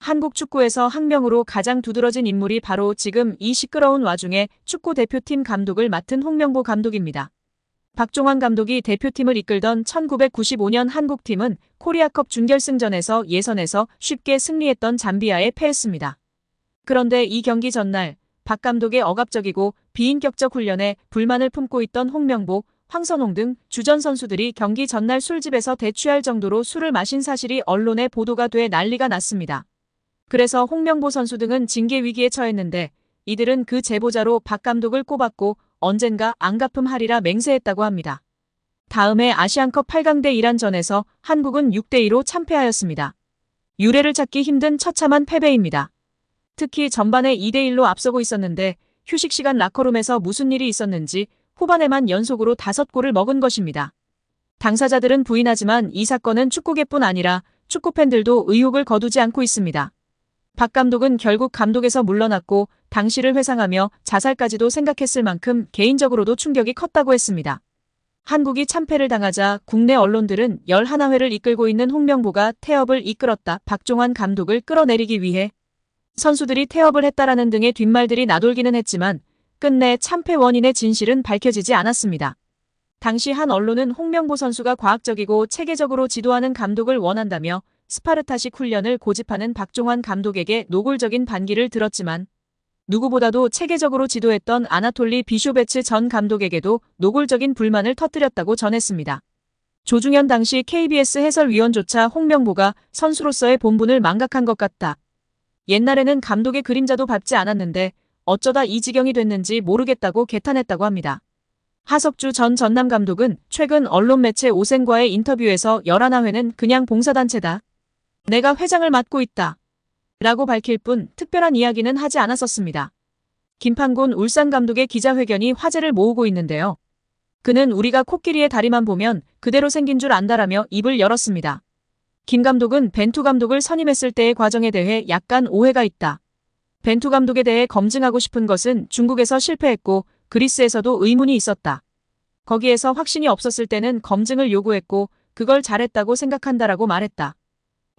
한국 축구에서 학명으로 가장 두드러진 인물이 바로 지금 이 시끄러운 와중에 축구 대표팀 감독을 맡은 홍명보 감독입니다. 박종환 감독이 대표팀을 이끌던 1995년 한국팀은 코리아컵 준결승전에서 예선에서 쉽게 승리했던 잠비아에 패했습니다. 그런데 이 경기 전날 박 감독의 억압적이고 비인격적 훈련에 불만을 품고 있던 홍명보, 황선홍 등 주전 선수들이 경기 전날 술집에서 대취할 정도로 술을 마신 사실이 언론에 보도가 돼 난리가 났습니다. 그래서 홍명보 선수 등은 징계 위기에 처했는데 이들은 그 제보자로 박 감독을 꼽았고 언젠가 안갚음하리라 맹세했다고 합니다. 다음해 아시안컵 8강대 이란전에서 한국은 6대2로 참패하였습니다. 유례를 찾기 힘든 처참한 패배입니다. 특히 전반에 2대1로 앞서고 있었는데 휴식 시간 라커룸에서 무슨 일이 있었는지 후반에만 연속으로 5골을 먹은 것입니다. 당사자들은 부인하지만 이 사건은 축구계뿐 아니라 축구팬들도 의혹을 거두지 않고 있습니다. 박 감독은 결국 감독에서 물러났고 당시를 회상하며 자살까지도 생각했을 만큼 개인적으로도 충격이 컸다고 했습니다. 한국이 참패를 당하자 국내 언론들은 11회를 이끌고 있는 홍명보가 태업을 이끌었다. 박종환 감독을 끌어내리기 위해 선수들이 태업을 했다라는 등의 뒷말들이 나돌기는 했지만 끝내 참패 원인의 진실은 밝혀지지 않았습니다. 당시 한 언론은 홍명보 선수가 과학적이고 체계적으로 지도하는 감독을 원한다며 스파르타식 훈련을 고집하는 박종환 감독에게 노골적인 반기를 들었지만 누구보다도 체계적으로 지도했던 아나톨리 비쇼베츠 전 감독에게도 노골적인 불만을 터뜨렸다고 전했습니다. 조중현 당시 KBS 해설위원조차 홍명보가 선수로서의 본분을 망각한 것 같다. 옛날에는 감독의 그림자도 밟지 않았는데 어쩌다 이 지경이 됐는지 모르겠다고 개탄했다고 합니다. 하석주 전 전남 감독은 최근 언론 매체 오센과의 인터뷰에서 11회는 그냥 봉사단체다. 내가 회장을 맡고 있다. 라고 밝힐 뿐 특별한 이야기는 하지 않았었습니다. 김판곤 울산 감독의 기자회견이 화제를 모으고 있는데요. 그는 우리가 코끼리의 다리만 보면 그대로 생긴 줄 안다라며 입을 열었습니다. 김 감독은 벤투 감독을 선임했을 때의 과정에 대해 약간 오해가 있다. 벤투 감독에 대해 검증하고 싶은 것은 중국에서 실패했고 그리스에서도 의문이 있었다. 거기에서 확신이 없었을 때는 검증을 요구했고 그걸 잘했다고 생각한다라고 말했다.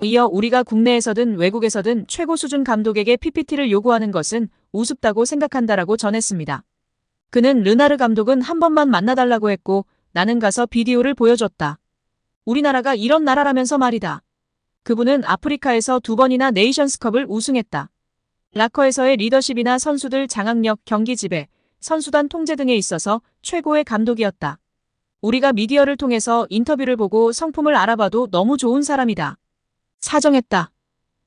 이어 우리가 국내에서든 외국에서든 최고 수준 감독에게 PPT를 요구하는 것은 우습다고 생각한다라고 전했습니다. 그는 르나르 감독은 한 번만 만나달라고 했고 나는 가서 비디오를 보여줬다. 우리나라가 이런 나라라면서 말이다. 그분은 아프리카에서 2번이나 네이션스컵을 우승했다. 라커에서의 리더십이나 선수들 장악력, 경기 지배, 선수단 통제 등에 있어서 최고의 감독이었다. 우리가 미디어를 통해서 인터뷰를 보고 성품을 알아봐도 너무 좋은 사람이다. 사정했다.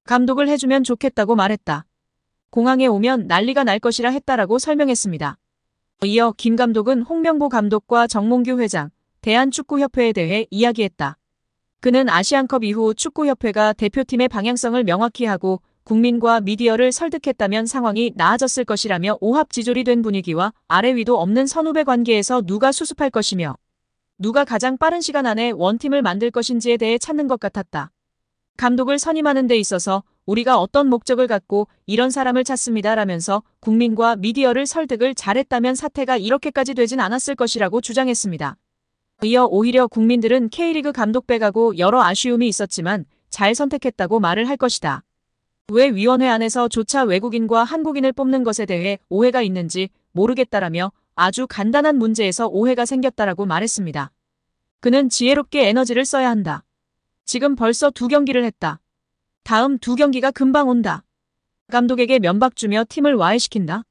감독을 해주면 좋겠다고 말했다. 공항에 오면 난리가 날 것이라 했다라고 설명했습니다. 이어 김 감독은 홍명보 감독과 정몽규 회장, 대한축구협회에 대해 이야기했다. 그는 아시안컵 이후 축구협회가 대표팀의 방향성을 명확히 하고 국민과 미디어를 설득했다면 상황이 나아졌을 것이라며 오합지졸이 된 분위기와 아래 위도 없는 선후배 관계에서 누가 수습할 것이며 누가 가장 빠른 시간 안에 원팀을 만들 것인지에 대해 찾는 것 같았다. 감독을 선임하는 데 있어서 우리가 어떤 목적을 갖고 이런 사람을 찾습니다라면서 국민과 미디어를 설득을 잘했다면 사태가 이렇게까지 되진 않았을 것이라고 주장했습니다. 이어 오히려 국민들은 K리그 감독 빼가고 여러 아쉬움이 있었지만 잘 선택했다고 말을 할 것이다. 왜 위원회 안에서조차 외국인과 한국인을 뽑는 것에 대해 오해가 있는지 모르겠다라며 아주 간단한 문제에서 오해가 생겼다라고 말했습니다. 그는 지혜롭게 에너지를 써야 한다. 지금 벌써 2경기를 했다. 다음 2경기가 금방 온다. 감독에게 면박 주며 팀을 와해시킨다.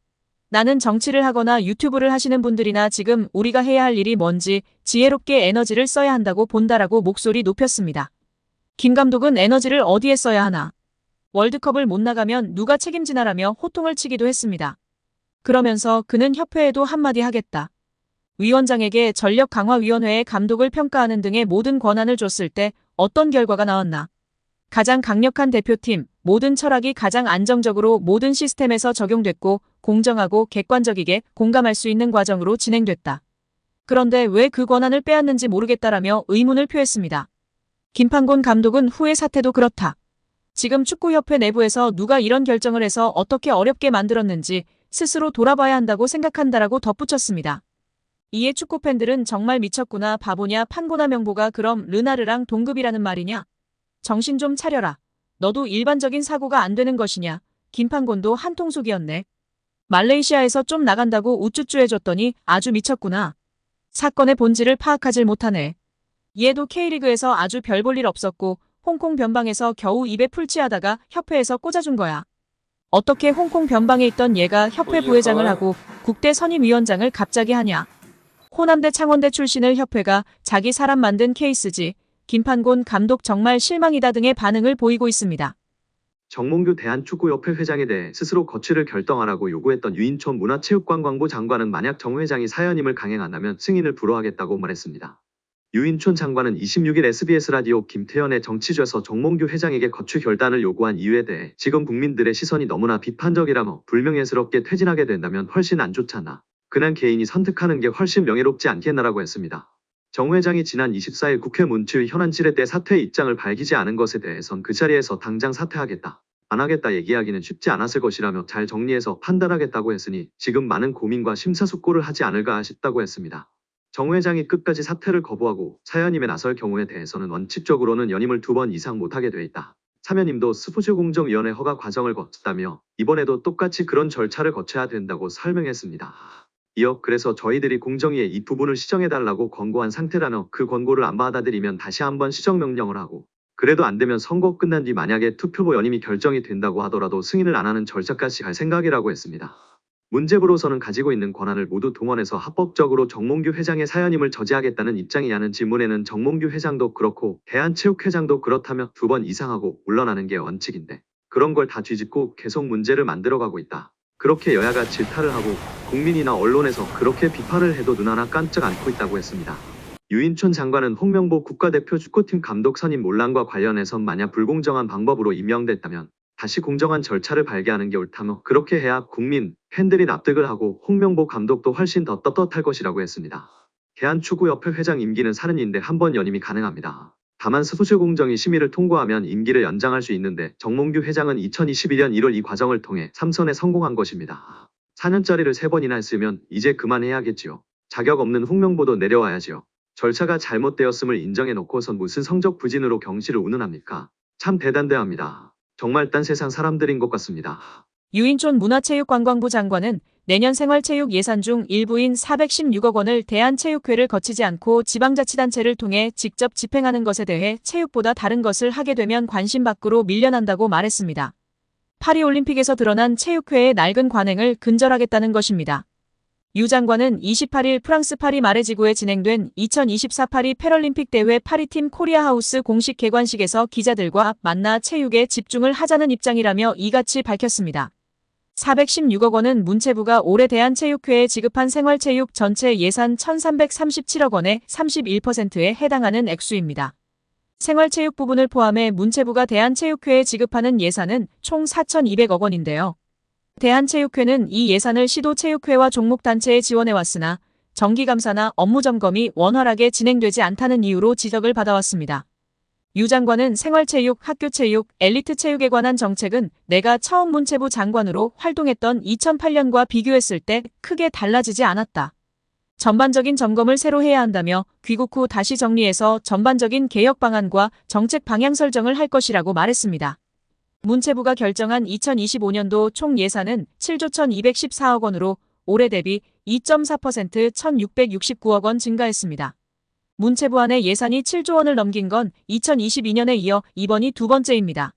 나는 정치를 하거나 유튜브를 하시는 분들이나 지금 우리가 해야 할 일이 뭔지 지혜롭게 에너지를 써야 한다고 본다라고 목소리 높였습니다. 김 감독은 에너지를 어디에 써야 하나? 월드컵을 못 나가면 누가 책임지나라며 호통을 치기도 했습니다. 그러면서 그는 협회에도 한마디 하겠다. 위원장에게 전력강화위원회의 감독을 평가하는 등의 모든 권한을 줬을 때 어떤 결과가 나왔나? 가장 강력한 대표팀, 모든 철학이 가장 안정적으로 모든 시스템에서 적용됐고 공정하고 객관적이게 공감할 수 있는 과정으로 진행됐다. 그런데 왜 그 권한을 빼앗는지 모르겠다라며 의문을 표했습니다. 김판곤 감독은 후에 사태도 그렇다. 지금 축구협회 내부에서 누가 이런 결정을 해서 어떻게 어렵게 만들었는지 스스로 돌아봐야 한다고 생각한다라고 덧붙였습니다. 이에 축구팬들은 정말 미쳤구나, 바보냐, 판고나 명보가 그럼 르나르랑 동급이라는 말이냐? 정신 좀 차려라. 너도 일반적인 사고가 안 되는 것이냐. 김판곤도 한통속이었네. 말레이시아에서 좀 나간다고 우쭈쭈 해줬더니 아주 미쳤구나. 사건의 본질을 파악하질 못하네. 얘도 K리그에서 아주 별 볼 일 없었고 홍콩 변방에서 겨우 입에 풀칠하다가 협회에서 꽂아준 거야. 어떻게 홍콩 변방에 있던 얘가 협회 부회장을 하고 국대 선임위원장을 갑자기 하냐. 호남대 창원대 출신을 협회가 자기 사람 만든 케이스지. 김판곤 감독 정말 실망이다 등의 반응을 보이고 있습니다. 정몽규 대한축구협회 회장에 대해 스스로 거취를 결정하라고 요구했던 유인촌 문화체육관광부 장관은 만약 정 회장이 사연임을 강행한다면 승인을 불허하겠다고 말했습니다. 유인촌 장관은 26일 SBS 라디오 김태현의 정치좌에서 정몽규 회장에게 거취 결단을 요구한 이유에 대해 지금 국민들의 시선이 너무나 비판적이라며 불명예스럽게 퇴진하게 된다면 훨씬 안 좋잖아. 그냥 개인이 선택하는 게 훨씬 명예롭지 않겠나라고 했습니다. 정 회장이 지난 24일 국회 문체위 현안 질의 때 사퇴 입장을 밝히지 않은 것에 대해선 그 자리에서 당장 사퇴하겠다, 안 하겠다 얘기하기는 쉽지 않았을 것이라며 잘 정리해서 판단하겠다고 했으니 지금 많은 고민과 심사숙고를 하지 않을까 싶다고 했습니다. 정 회장이 끝까지 사퇴를 거부하고 사연임에 나설 경우에 대해서는 원칙적으로는 연임을 2번 이상 못하게 돼 있다. 사면임도 스포츠공정위원회 허가 과정을 거쳤다며 이번에도 똑같이 그런 절차를 거쳐야 된다고 설명했습니다. 이어 그래서 저희들이 공정위에 이 부분을 시정해달라고 권고한 상태라며 그 권고를 안 받아들이면 다시 한번 시정명령을 하고 그래도 안 되면 선거 끝난 뒤 만약에 투표로 연임이 결정이 된다고 하더라도 승인을 안 하는 절차까지 갈 생각이라고 했습니다. 문체부로서는 가지고 있는 권한을 모두 동원해서 합법적으로 정몽규 회장의 사연임을 저지하겠다는 입장이냐는 질문에는 정몽규 회장도 그렇고 대한체육회장도 그렇다며 2번 이상하고 물러나는 게 원칙인데 그런 걸 다 뒤집고 계속 문제를 만들어가고 있다. 그렇게 여야가 질타를 하고 국민이나 언론에서 그렇게 비판을 해도 눈 하나 깜짝 않고 있다고 했습니다. 유인촌 장관은 홍명보 국가대표 축구팀 감독 선임 논란과 관련해선 만약 불공정한 방법으로 임명됐다면 다시 공정한 절차를 발기하는 게 옳다며 그렇게 해야 국민, 팬들이 납득을 하고 홍명보 감독도 훨씬 더 떳떳할 것이라고 했습니다. 대한축구협회 회장 임기는 4년인데 한 번 연임이 가능합니다. 다만 스포츠공정위 심의를 통과하면 임기를 연장할 수 있는데 정몽규 회장은 2021년 1월 이 과정을 통해 3선에 성공한 것입니다. 4년짜리를 3번이나 했으면 이제 그만해야겠지요. 자격 없는 홍명보도 내려와야지요. 절차가 잘못되었음을 인정해놓고선 무슨 성적 부진으로 경실을 운운합니까? 참 대단대합니다. 정말 딴 세상 사람들인 것 같습니다. 유인촌 문화체육관광부 장관은 내년 생활체육 예산 중 일부인 416억 원을 대한체육회를 거치지 않고 지방자치단체를 통해 직접 집행하는 것에 대해 체육보다 다른 것을 하게 되면 관심 밖으로 밀려난다고 말했습니다. 파리올림픽에서 드러난 체육회의 낡은 관행을 근절하겠다는 것입니다. 유 장관은 28일 프랑스 파리 마레지구에 진행된 2024 파리 패럴림픽 대회 파리팀 코리아하우스 공식 개관식에서 기자들과 만나 체육에 집중을 하자는 입장이라며 이같이 밝혔습니다. 416억 원은 문체부가 올해 대한체육회에 지급한 생활체육 전체 예산 1337억 원의 31%에 해당하는 액수입니다. 생활체육 부분을 포함해 문체부가 대한체육회에 지급하는 예산은 총 4,200억 원인데요. 대한체육회는 이 예산을 시도체육회와 종목단체에 지원해왔으나 정기감사나 업무점검이 원활하게 진행되지 않다는 이유로 지적을 받아왔습니다. 유 장관은 생활체육, 학교체육, 엘리트체육에 관한 정책은 내가 처음 문체부 장관으로 활동했던 2008년과 비교했을 때 크게 달라지지 않았다. 전반적인 점검을 새로 해야 한다며 귀국 후 다시 정리해서 전반적인 개혁 방안과 정책 방향 설정을 할 것이라고 말했습니다. 문체부가 결정한 2025년도 총 예산은 7조 1,214억 원으로 올해 대비 2.4% 1,669억 원 증가했습니다. 문체부안의 예산이 7조 원을 넘긴 건 2022년에 이어 이번이 두 번째입니다.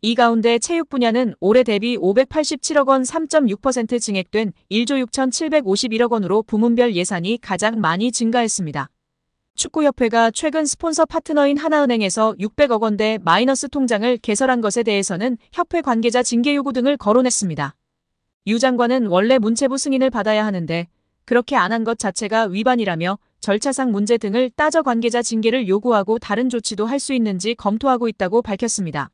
이 가운데 체육 분야는 올해 대비 587억 원 3.6% 증액된 1조 6,751억 원으로 부문별 예산이 가장 많이 증가했습니다. 축구협회가 최근 스폰서 파트너인 하나은행에서 600억 원대 마이너스 통장을 개설한 것에 대해서는 협회 관계자 징계 요구 등을 거론했습니다. 유 장관은 원래 문체부 승인을 받아야 하는데 그렇게 안 한 것 자체가 위반이라며 절차상 문제 등을 따져 관계자 징계를 요구하고 다른 조치도 할 수 있는지 검토하고 있다고 밝혔습니다.